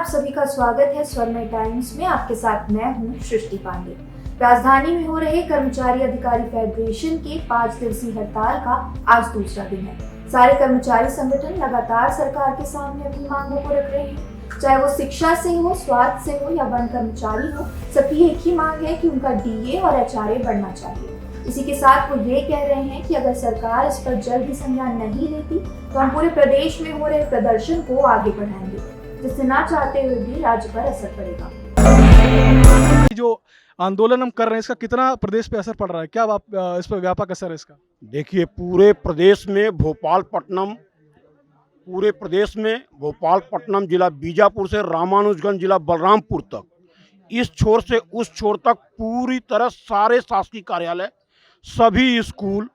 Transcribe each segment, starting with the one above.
आप सभी का स्वागत है स्वर्णमय टाइम्स में। आपके साथ मैं हूं सृष्टि पांडे। राजधानी में हो रहे कर्मचारी अधिकारी फेडरेशन के 5 दिवसीय हड़ताल का आज दूसरा दिन है। सारे कर्मचारी संगठन लगातार सरकार के सामने अपनी मांगों को रख रहे हैं, चाहे वो शिक्षा से हो, स्वास्थ्य से हो या वन कर्मचारी हो। सबकी एक ही मांग है कि उनका डीए और एचआरए बढ़ना चाहिए। इसी के साथ वो ये कह रहे हैं कि अगर सरकार इस पर जल्द ही संज्ञान नहीं लेती तो हम पूरे प्रदेश में हो रहे प्रदर्शन को आगे बढ़ाएंगे, जिससे ना चाहते हुए भी राज्य पर असर पड़ेगा। जो आंदोलन हम कर रहे हैं इसका कितना प्रदेश पे असर पड़ रहा है, क्या इस पर व्यापक असर है इसका? देखिए, पूरे प्रदेश भोपालपट्टनम जिला बीजापुर से रामानुजगंज जिला बलरामपुर तक, इस छोर से उस छोर तक पूरी तरह सारे शासकीय कार्यालय, सभी स्कूल,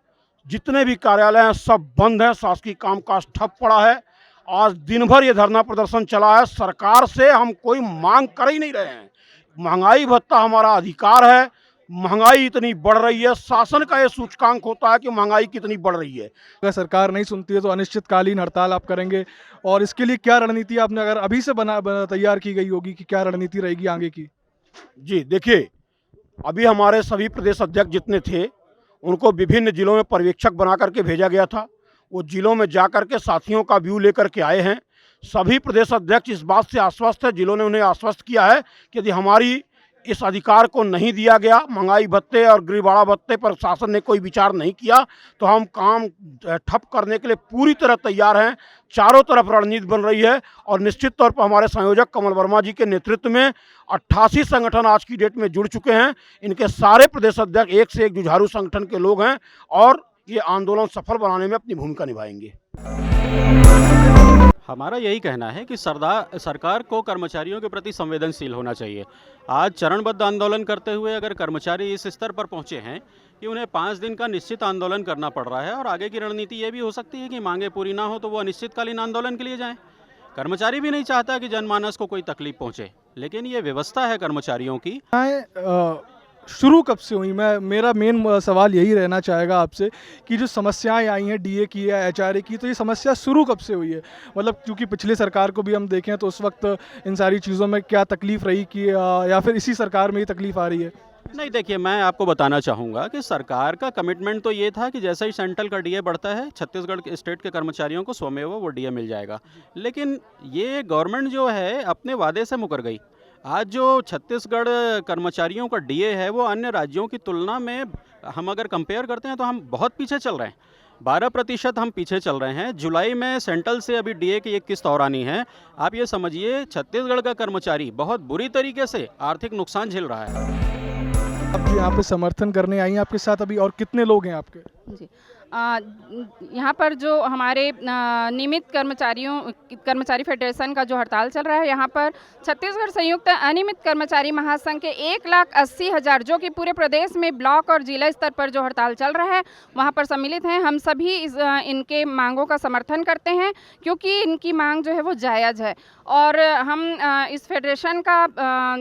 जितने भी कार्यालय हैं सब बंद हैं। शासकीय कामकाज ठप पड़ा है। आज दिन भर ये धरना प्रदर्शन चला है। सरकार से हम कोई मांग कर ही नहीं रहे हैं। महंगाई भत्ता हमारा अधिकार है। महंगाई इतनी बढ़ रही है, शासन का ये सूचकांक होता है कि महंगाई कितनी बढ़ रही है। अगर सरकार नहीं सुनती है तो अनिश्चितकालीन हड़ताल आप करेंगे, और इसके लिए क्या रणनीति आपने अगर अभी से तैयार की गई होगी कि क्या रणनीति रहेगी आगे की? जी देखिए, अभी हमारे सभी प्रदेश अध्यक्ष जितने थे उनको विभिन्न जिलों में पर्यवेक्षक बना करके भेजा गया था। वो जिलों में जा कर के साथियों का व्यू लेकर के आए हैं। सभी प्रदेश अध्यक्ष इस बात से आश्वस्त है, जिलों ने उन्हें आश्वस्त किया है कि यदि हमारी इस अधिकार को नहीं दिया गया, महंगाई भत्ते और गरीबाड़ा भत्ते पर शासन ने कोई विचार नहीं किया, तो हम काम ठप करने के लिए पूरी तरह तैयार हैं। चारों तरफ रणनीति बन रही है और निश्चित तौर पर हमारे संयोजक कमल वर्मा जी के नेतृत्व में 88 संगठन आज की डेट में जुड़ चुके हैं। इनके सारे प्रदेश अध्यक्ष एक से एक जुझारू संगठन के लोग हैं और ये आंदोलन सफल बनाने में अपनी भूमिका निभाएंगे। हमारा यही कहना है कि सरकार को कर्मचारियों के प्रति संवेदनशील होना चाहिए। आज चरणबद्ध आंदोलन करते हुए अगर कर्मचारी इस स्तर पर पहुंचे हैं कि उन्हें 5 दिन का निश्चित आंदोलन करना पड़ रहा है, और आगे की रणनीति ये भी हो सकती है कि मांगे पूरी ना हो तो वो अनिश्चितकालीन आंदोलन के लिए जाएं। कर्मचारी भी नहीं चाहता कि जनमानस को कोई तकलीफ पहुँचे, लेकिन ये व्यवस्था है कर्मचारियों की। शुरू कब से हुई? मेरा मेन सवाल यही रहना चाहेगा आपसे कि जो समस्याएं आई हैं डीए की या एचआरए की, तो ये समस्या शुरू कब से हुई है? मतलब क्योंकि पिछले सरकार को भी हम देखें तो उस वक्त इन सारी चीज़ों में क्या तकलीफ रही कि या फिर इसी सरकार में ही तकलीफ आ रही है? नहीं, देखिए, मैं आपको बताना चाहूँगा कि सरकार का कमिटमेंट तो ये था कि जैसे ही सेंट्रल का डीए बढ़ता है, छत्तीसगढ़ के स्टेट के कर्मचारियों को स्वमेव वो डीए मिल जाएगा। लेकिन ये गवर्नमेंट जो है अपने वादे से मुकर गई। आज जो छत्तीसगढ़ कर्मचारियों का डीए है वो अन्य राज्यों की तुलना में हम अगर कंपेयर करते हैं तो हम बहुत पीछे चल रहे हैं। 12% हम पीछे चल रहे हैं। जुलाई में सेंट्रल से अभी डीए की एक किस्त और आनी है। आप ये समझिए, छत्तीसगढ़ का कर्मचारी बहुत बुरी तरीके से आर्थिक नुकसान झेल रहा है। आप यहाँ पे समर्थन करने आई हैं, आपके साथ अभी और कितने लोग हैं आपके? जी, यहाँ पर जो हमारे नियमित कर्मचारी फेडरेशन का जो हड़ताल चल रहा है, यहाँ पर छत्तीसगढ़ संयुक्त अनियमित कर्मचारी महासंघ के 1,80,000 जो कि पूरे प्रदेश में ब्लॉक और जिला स्तर पर जो हड़ताल चल रहा है वहाँ पर सम्मिलित हैं। हम सभी इनके मांगों का समर्थन करते हैं क्योंकि इनकी मांग जो है वो जायज़ है, और हम इस फेडरेशन का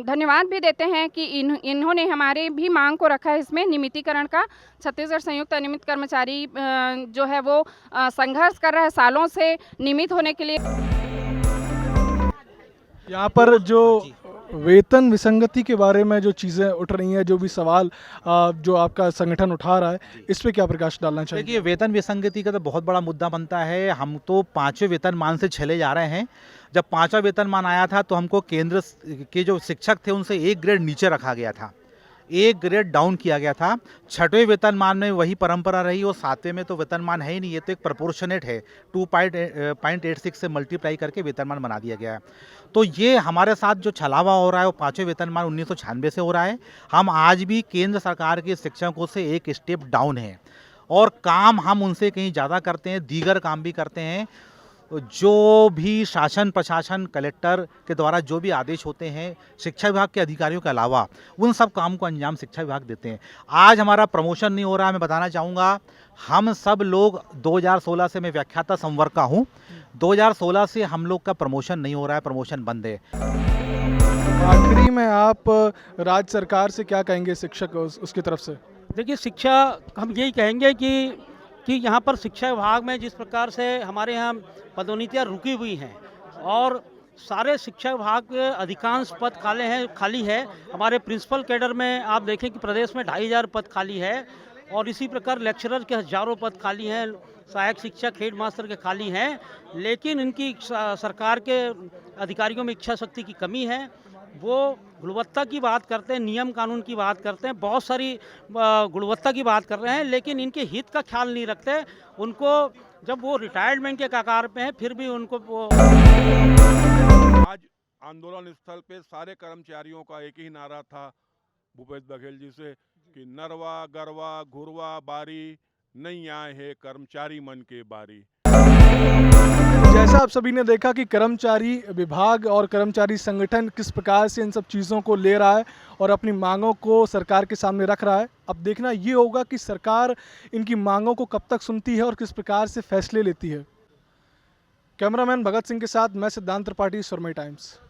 धन्यवाद भी देते हैं कि इन्होंने हमारे भी मांग को रखा है इसमें नियमितीकरण का। छत्तीसगढ़ संयुक्त अनियमित कर्मचारी जो है वो संघर्ष कर रहा है सालों से नियमित होने के लिए। यहाँ पर जो वेतन विसंगति के बारे में जो चीज़ें उठ रही हैं, जो भी सवाल जो आपका संगठन उठा रहा है, इस पे क्या प्रकाश डालना चाहिए? देखिए, वेतन विसंगति का तो बहुत बड़ा मुद्दा बनता है। हम तो 5वें वेतनमान से चले जा रहे हैं। जब 5वां वेतनमान आया था तो हमको केंद्र के जो शिक्षक थे उनसे 1 ग्रेड नीचे रखा गया था, 1 ग्रेड डाउन किया गया था। 6वें वेतनमान में वही परंपरा रही, और 7वें में तो वेतनमान है ही नहीं। ये तो एक प्रोपोर्शनेट है, 2.86 से मल्टीप्लाई करके वेतनमान बना दिया गया है। तो ये हमारे साथ जो छलावा हो रहा है वो 5वें वेतनमान 1996 से हो रहा है। हम आज भी केंद्र सरकार के शिक्षकों से एक स्टेप डाउन है, और काम हम उनसे कहीं ज़्यादा करते हैं, दीगर काम भी करते हैं। जो भी शासन प्रशासन कलेक्टर के द्वारा जो भी आदेश होते हैं शिक्षा विभाग के अधिकारियों के अलावा, उन सब काम को अंजाम शिक्षा विभाग देते हैं। आज हमारा प्रमोशन नहीं हो रहा है। मैं बताना चाहूँगा, हम सब लोग 2016 से, मैं व्याख्याता संवर्ग का हूँ, 2016 से हम लोग का प्रमोशन नहीं हो रहा है, प्रमोशन बंद है। आखिरी में आप राज्य सरकार से क्या कहेंगे, शिक्षक उसकी तरफ से? देखिए, शिक्षा हम यही कहेंगे कि यहाँ पर शिक्षा विभाग में जिस प्रकार से हमारे यहाँ पदोन्नतियाँ रुकी हुई हैं और सारे शिक्षा विभाग के अधिकांश पद खाली है। हमारे प्रिंसिपल कैडर में आप देखें कि प्रदेश में 2500 पद खाली है और इसी प्रकार लेक्चरर के हज़ारों पद खाली हैं, सहायक शिक्षक हेड मास्टर के खाली हैं। लेकिन इनकी सरकार के अधिकारियों में इच्छा शक्ति की कमी है। वो गुणवत्ता की बात करते हैं, नियम कानून की बात करते हैं, बहुत सारी गुणवत्ता की बात कर रहे हैं, लेकिन इनके हित का ख्याल नहीं रखते। उनको जब वो रिटायरमेंट के कगार पे हैं फिर भी उनको आज आंदोलन स्थल पे सारे कर्मचारियों का एक ही नारा था भूपेश बघेल जी से कि नरवा गरवा घुरवा बारी नहीं आए हैं कर्मचारी मन के बारी। जैसा आप सभी ने देखा कि कर्मचारी विभाग और कर्मचारी संगठन किस प्रकार से इन सब चीज़ों को ले रहा है और अपनी मांगों को सरकार के सामने रख रहा है। अब देखना ये होगा कि सरकार इनकी मांगों को कब तक सुनती है और किस प्रकार से फैसले लेती है। कैमरामैन भगत सिंह के साथ मैं सिद्धांत त्रिपाठी, सुरमई टाइम्स।